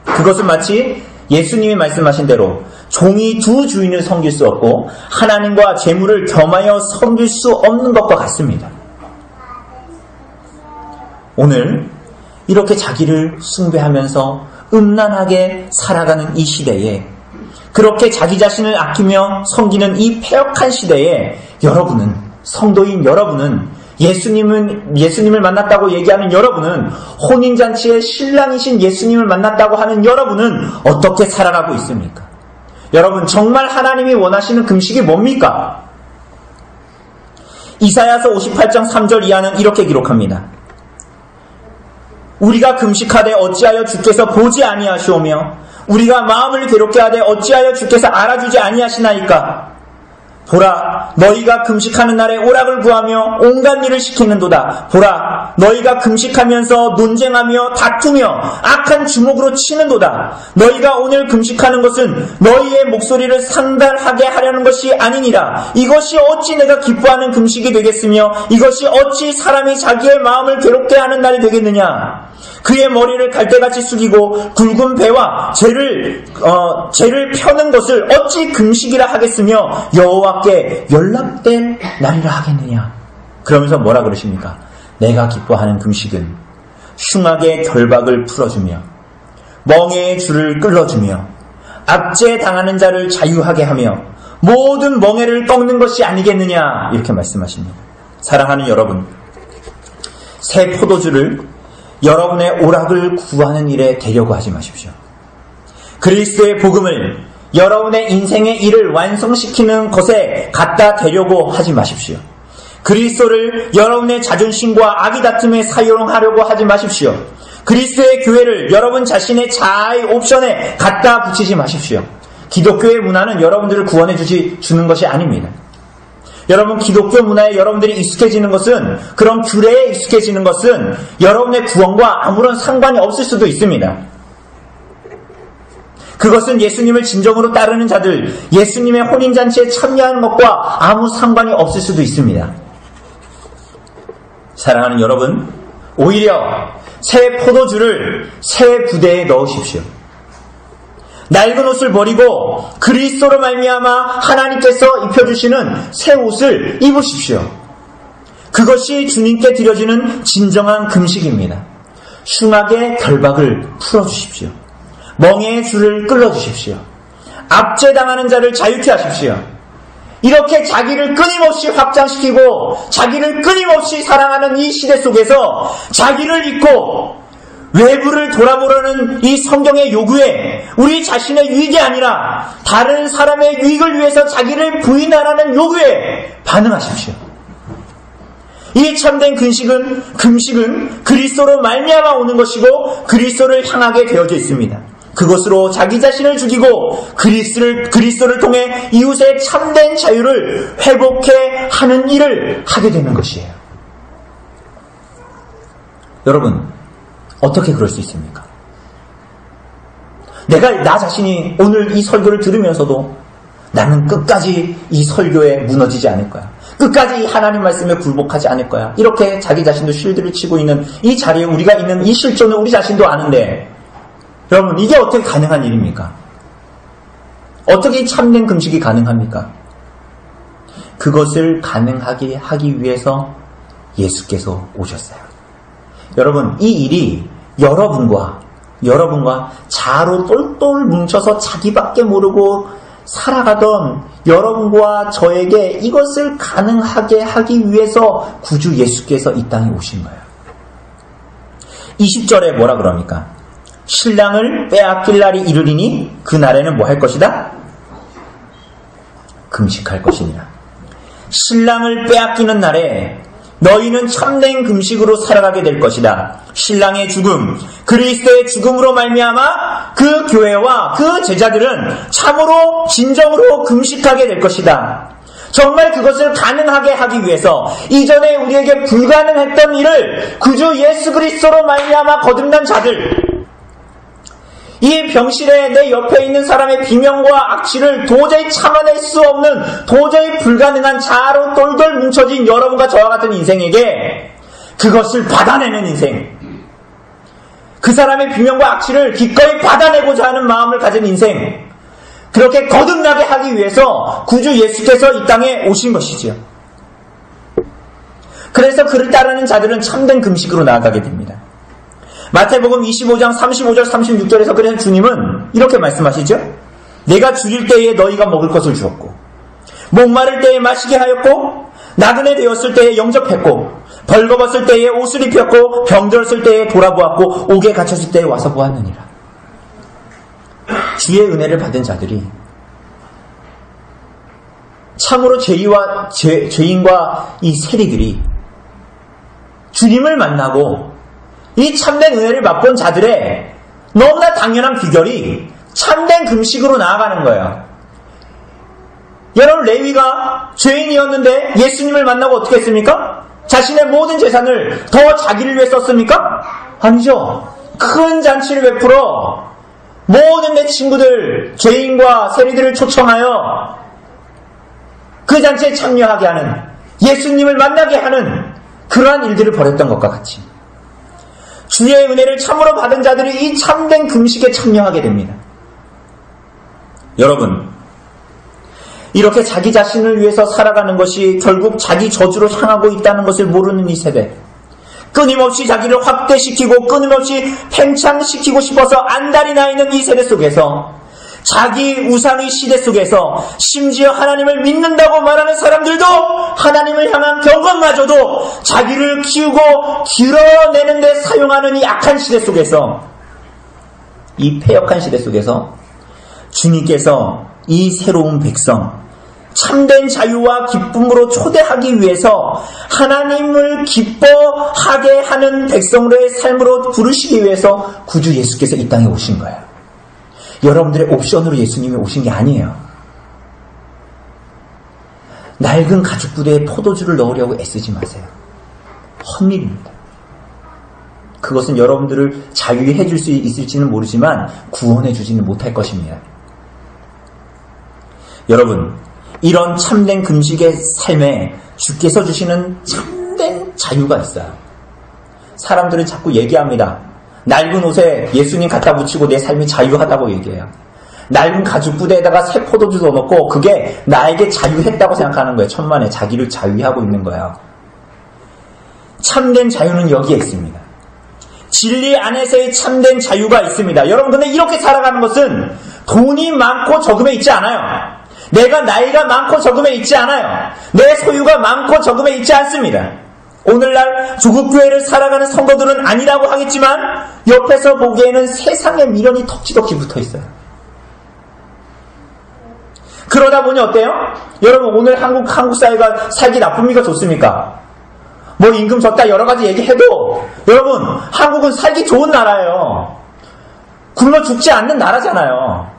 그것은 마치 예수님이 말씀하신 대로 종이 두 주인을 섬길 수 없고 하나님과 재물을 겸하여 섬길 수 없는 것과 같습니다. 오늘 이렇게 자기를 숭배하면서 음란하게 살아가는 이 시대에 그렇게 자기 자신을 아끼며 섬기는 이 패역한 시대에 여러분은, 성도인 여러분은, 예수님을 만났다고 얘기하는 여러분은, 혼인잔치의 신랑이신 예수님을 만났다고 하는 여러분은 어떻게 살아가고 있습니까? 여러분, 정말 하나님이 원하시는 금식이 뭡니까? 이사야서 58장 3절 이하는 이렇게 기록합니다. 우리가 금식하되 어찌하여 주께서 보지 아니하시오며 우리가 마음을 괴롭게 하되 어찌하여 주께서 알아주지 아니하시나이까? 보라, 너희가 금식하는 날에 오락을 구하며 온갖 일을 시키는도다. 보라, 너희가 금식하면서 논쟁하며 다투며 악한 주먹으로 치는도다. 너희가 오늘 금식하는 것은 너희의 목소리를 상달하게 하려는 것이 아니니라. 이것이 어찌 내가 기뻐하는 금식이 되겠으며 이것이 어찌 사람이 자기의 마음을 괴롭게 하는 날이 되겠느냐. 그의 머리를 갈대같이 숙이고 굵은 배와 죄를 펴는 것을 어찌 금식이라 하겠으며 여호와께 연락된 날이라 하겠느냐. 그러면서 뭐라 그러십니까? 내가 기뻐하는 금식은 흉악의 결박을 풀어주며 멍에의 줄을 끌어주며 압제당하는 자를 자유하게 하며 모든 멍에를 꺾는 것이 아니겠느냐. 이렇게 말씀하십니다. 사랑하는 여러분, 새 포도주를 여러분의 오락을 구하는 일에 대려고 하지 마십시오. 그리스도의 복음을 여러분의 인생의 일을 완성시키는 것에 갖다 대려고 하지 마십시오. 그리스도를 여러분의 자존심과 악의 다툼에 사용하려고 하지 마십시오. 그리스도의 교회를 여러분 자신의 자아의 옵션에 갖다 붙이지 마십시오. 기독교의 문화는 여러분들을 구원해 주는 것이 아닙니다. 여러분, 기독교 문화에 여러분들이 익숙해지는 것은, 그런 규례에 익숙해지는 것은 여러분의 구원과 아무런 상관이 없을 수도 있습니다. 그것은 예수님을 진정으로 따르는 자들, 예수님의 혼인잔치에 참여하는 것과 아무 상관이 없을 수도 있습니다. 사랑하는 여러분, 오히려 새 포도주를 새 부대에 넣으십시오. 낡은 옷을 버리고 그리스도로 말미암아 하나님께서 입혀주시는 새 옷을 입으십시오. 그것이 주님께 드려지는 진정한 금식입니다. 흉악의 결박을 풀어주십시오. 멍에의 줄을 끌어주십시오. 압제당하는 자를 자유케 하십시오. 이렇게 자기를 끊임없이 확장시키고 자기를 끊임없이 사랑하는 이 시대 속에서 자기를 잊고 외부를 돌아보려는 이 성경의 요구에 우리 자신의 유익이 아니라 다른 사람의 유익을 위해서 자기를 부인하라는 요구에 반응하십시오. 이 참된 금식은 그리스도로 말미암아 오는 것이고 그리스도를 향하게 되어져 있습니다. 그것으로 자기 자신을 죽이고 그리스도를 통해 이웃의 참된 자유를 회복해 하는 일을 하게 되는 것이에요. 여러분, 어떻게 그럴 수 있습니까? 나 자신이 오늘 이 설교를 들으면서도 나는 끝까지 이 설교에 무너지지 않을 거야. 끝까지 이 하나님 말씀에 굴복하지 않을 거야. 이렇게 자기 자신도 쉴드를 치고 있는 이 자리에 우리가 있는 이 실존을 우리 자신도 아는데, 여러분, 이게 어떻게 가능한 일입니까? 어떻게 참된 금식이 가능합니까? 그것을 가능하게 하기 위해서 예수께서 오셨어요. 여러분, 이 일이 여러분과 자로 똘똘 뭉쳐서 자기밖에 모르고 살아가던 여러분과 저에게 이것을 가능하게 하기 위해서 구주 예수께서 이 땅에 오신 거예요. 20절에 뭐라 그럽니까? 신랑을 빼앗길 날이 이르리니 그 날에는 뭐 할 것이다? 금식할 것이니라. 신랑을 빼앗기는 날에 너희는 참된 금식으로 살아가게 될 것이다. 신랑의 죽음, 그리스도의 죽음으로 말미암아 그 교회와 그 제자들은 참으로 진정으로 금식하게 될 것이다. 정말 그것을 가능하게 하기 위해서 이전에 우리에게 불가능했던 일을 구주 예수 그리스도로 말미암아 거듭난 자들, 이 병실에 내 옆에 있는 사람의 비명과 악취를 도저히 참아낼 수 없는, 도저히 불가능한 자아로 똘똘 뭉쳐진 여러분과 저와 같은 인생에게 그것을 받아내는 인생, 그 사람의 비명과 악취를 기꺼이 받아내고자 하는 마음을 가진 인생, 그렇게 거듭나게 하기 위해서 구주 예수께서 이 땅에 오신 것이지요. 그래서 그를 따르는 자들은 참된 금식으로 나아가게 됩니다. 마태복음 25장 35절 36절에서 그래서 주님은 이렇게 말씀하시죠. 내가 줄일 때에 너희가 먹을 것을 주었고, 목마를 때에 마시게 하였고, 나그네 되었을 때에 영접했고, 벌거벗을 때에 옷을 입혔고, 병들었을 때에 돌아보았고, 옥에 갇혔을 때에 와서 보았느니라. 주의 은혜를 받은 자들이 참으로 죄인과 이 세리들이 주님을 만나고 이 참된 은혜를 맛본 자들의 너무나 당연한 비결이 참된 금식으로 나아가는 거예요. 여러분, 레위가 죄인이었는데 예수님을 만나고 어떻게 했습니까? 자신의 모든 재산을 더 자기를 위해 썼습니까? 아니죠. 큰 잔치를 베풀어 모든 내 친구들, 죄인과 세리들을 초청하여 그 잔치에 참여하게 하는, 예수님을 만나게 하는 그러한 일들을 벌였던 것과 같이 주의 은혜를 참으로 받은 자들이 이 참된 금식에 참여하게 됩니다. 여러분, 이렇게 자기 자신을 위해서 살아가는 것이 결국 자기 저주로 향하고 있다는 것을 모르는 이 세대, 끊임없이 자기를 확대시키고 끊임없이 팽창시키고 싶어서 안달이 나 있는 이 세대 속에서, 자기 우상의 시대 속에서 심지어 하나님을 믿는다고 말하는 사람들도 하나님을 향한 경건마저도 자기를 키우고 길어내는 데 사용하는 이 악한 시대 속에서, 이 패역한 시대 속에서 주님께서 이 새로운 백성, 참된 자유와 기쁨으로 초대하기 위해서 하나님을 기뻐하게 하는 백성으로의 삶으로 부르시기 위해서 구주 예수께서 이 땅에 오신 거예요. 여러분들의 옵션으로 예수님이 오신 게 아니에요. 낡은 가죽 부대에 포도주를 넣으려고 애쓰지 마세요. 헛일입니다. 그것은 여러분들을 자유해 줄 수 있을지는 모르지만 구원해 주지는 못할 것입니다. 여러분, 이런 참된 금식의 삶에 주께서 주시는 참된 자유가 있어요. 사람들은 자꾸 얘기합니다. 낡은 옷에 예수님 갖다 붙이고 내 삶이 자유하다고 얘기해요. 낡은 가죽 부대에다가 새 포도주 넣어놓고 그게 나에게 자유했다고 생각하는 거예요. 천만에 자기를 자유하고 있는 거예요. 참된 자유는 여기에 있습니다. 진리 안에서의 참된 자유가 있습니다. 여러분, 근데 이렇게 살아가는 것은 돈이 많고 적음에 있지 않아요. 내가 나이가 많고 적음에 있지 않아요. 내 소유가 많고 적음에 있지 않습니다. 오늘날 조국교회를 살아가는 성도들은 아니라고 하겠지만 옆에서 보기에는 세상의 미련이 덕지덕지 붙어있어요. 그러다 보니 어때요? 여러분, 오늘 한국 사회가 살기 나쁩니까? 좋습니까? 뭐 임금 졌다 여러가지 얘기해도 여러분, 한국은 살기 좋은 나라예요. 굶어 죽지 않는 나라잖아요.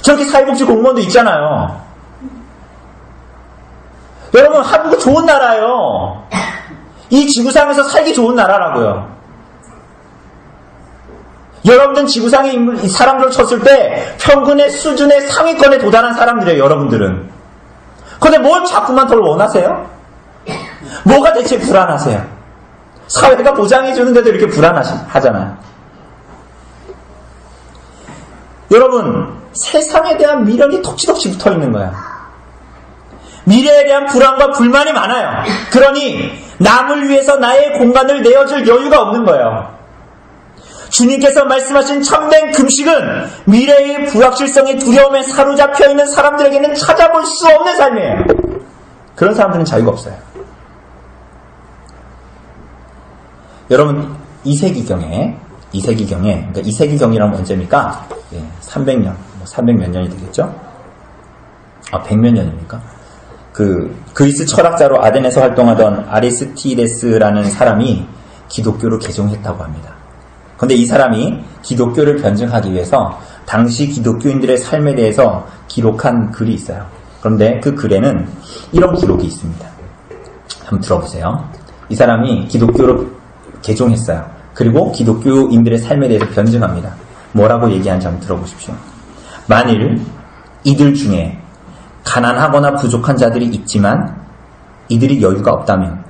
저렇게 사회복지 공무원도 있잖아요. 여러분, 한국은 좋은 나라예요. 이 지구상에서 살기 좋은 나라라고요. 여러분들은 지구상에 사람들을 쳤을 때 평균의 수준의 상위권에 도달한 사람들이에요. 여러분들은. 근데 뭘 자꾸만 더 원하세요? 뭐가 대체 불안하세요? 사회가 보장해 주는데도 이렇게 불안하잖아요. 여러분, 세상에 대한 미련이 덕지덕지 붙어 있는 거야. 미래에 대한 불안과 불만이 많아요. 그러니 남을 위해서 나의 공간을 내어줄 여유가 없는 거예요. 주님께서 말씀하신 참된 금식은 미래의 불확실성의 두려움에 사로잡혀 있는 사람들에게는 찾아볼 수 없는 삶이에요. 그런 사람들은 자유가 없어요. 여러분, 이세기경에 그러니까 이세기경이란 언제입니까? 300년, 300몇 년이 되겠죠? 100몇 년입니까? 그리스 철학자로 아덴에서 활동하던 아리스티데스라는 사람이 기독교를 개종했다고 합니다. 그런데 이 사람이 기독교를 변증하기 위해서 당시 기독교인들의 삶에 대해서 기록한 글이 있어요. 그런데 그 글에는 이런 기록이 있습니다. 한번 들어보세요. 이 사람이 기독교를 개종했어요. 그리고 기독교인들의 삶에 대해서 변증합니다. 뭐라고 얘기하는지 한번 들어보십시오. 만일 이들 중에 가난하거나 부족한 자들이 있지만 이들이 여유가 없다면,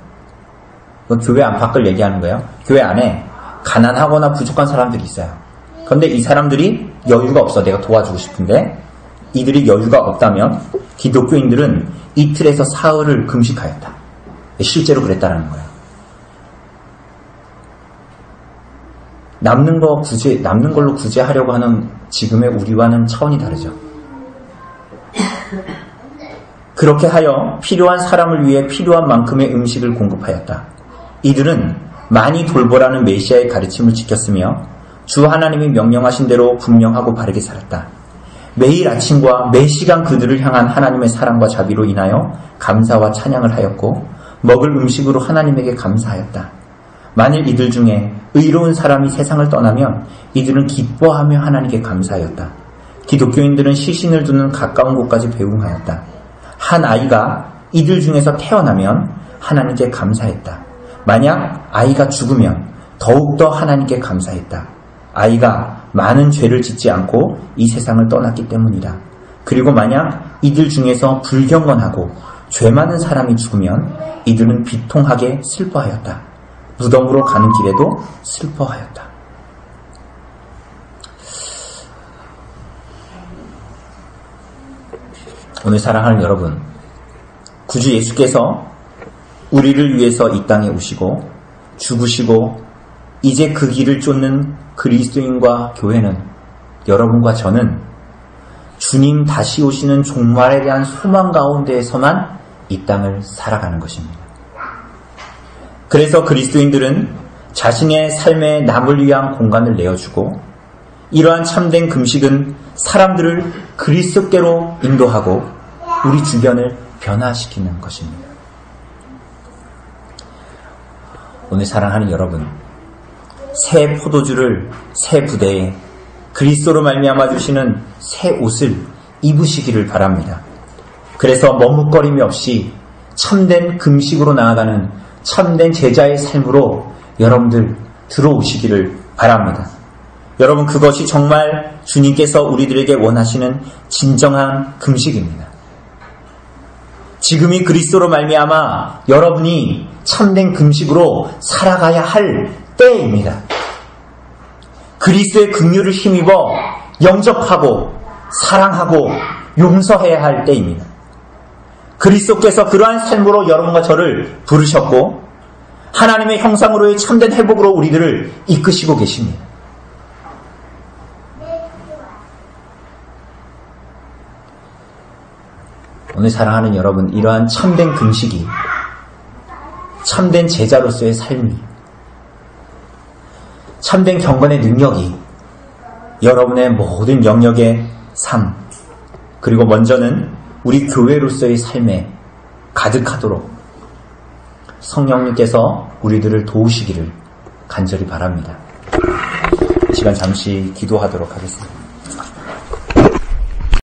교회 안팎을 얘기하는 거예요. 교회 안에 가난하거나 부족한 사람들이 있어요. 그런데 이 사람들이 여유가 없어. 내가 도와주고 싶은데 이들이 여유가 없다면 기독교인들은 이틀에서 사흘을 금식하였다. 실제로 그랬다는 거예요. 남는 걸로 구제하려고 하는 지금의 우리와는 차원이 다르죠. 그렇게 하여 필요한 사람을 위해 필요한 만큼의 음식을 공급하였다. 이들은 많이 돌보라는 메시아의 가르침을 지켰으며 주 하나님이 명령하신 대로 분명하고 바르게 살았다. 매일 아침과 매 시간 그들을 향한 하나님의 사랑과 자비로 인하여 감사와 찬양을 하였고 먹을 음식으로 하나님에게 감사하였다. 만일 이들 중에 의로운 사람이 세상을 떠나면 이들은 기뻐하며 하나님께 감사하였다. 기독교인들은 시신을 두는 가까운 곳까지 배웅하였다. 한 아이가 이들 중에서 태어나면 하나님께 감사했다. 만약 아이가 죽으면 더욱더 하나님께 감사했다. 아이가 많은 죄를 짓지 않고 이 세상을 떠났기 때문이다. 그리고 만약 이들 중에서 불경건하고 죄 많은 사람이 죽으면 이들은 비통하게 슬퍼하였다. 무덤으로 가는 길에도 슬퍼하였다. 오늘 사랑하는 여러분, 구주 예수께서 우리를 위해서 이 땅에 오시고 죽으시고 이제 그 길을 쫓는 그리스도인과 교회는, 여러분과 저는 주님 다시 오시는 종말에 대한 소망 가운데에서만 이 땅을 살아가는 것입니다. 그래서 그리스도인들은 자신의 삶에 남을 위한 공간을 내어주고, 이러한 참된 금식은 사람들을 그리스도께로 인도하고 우리 주변을 변화시키는 것입니다. 오늘 사랑하는 여러분, 새 포도주를 새 부대에 그리스도로 말미암아 주시는 새 옷을 입으시기를 바랍니다. 그래서 머뭇거림이 없이 참된 금식으로 나아가는 참된 제자의 삶으로 여러분들 들어오시기를 바랍니다. 여러분, 그것이 정말 주님께서 우리들에게 원하시는 진정한 금식입니다. 지금이 그리스도로 말미암아 여러분이 참된 금식으로 살아가야 할 때입니다. 그리스도의 긍휼을 힘입어 영접하고 사랑하고 용서해야 할 때입니다. 그리스도께서 그러한 삶으로 여러분과 저를 부르셨고 하나님의 형상으로의 참된 회복으로 우리들을 이끄시고 계십니다. 오늘 사랑하는 여러분, 이러한 참된 금식이 참된 제자로서의 삶이, 참된 경건의 능력이 여러분의 모든 영역의 삶, 그리고 먼저는 우리 교회로서의 삶에 가득하도록 성령님께서 우리들을 도우시기를 간절히 바랍니다. 이 시간 잠시 기도하도록 하겠습니다.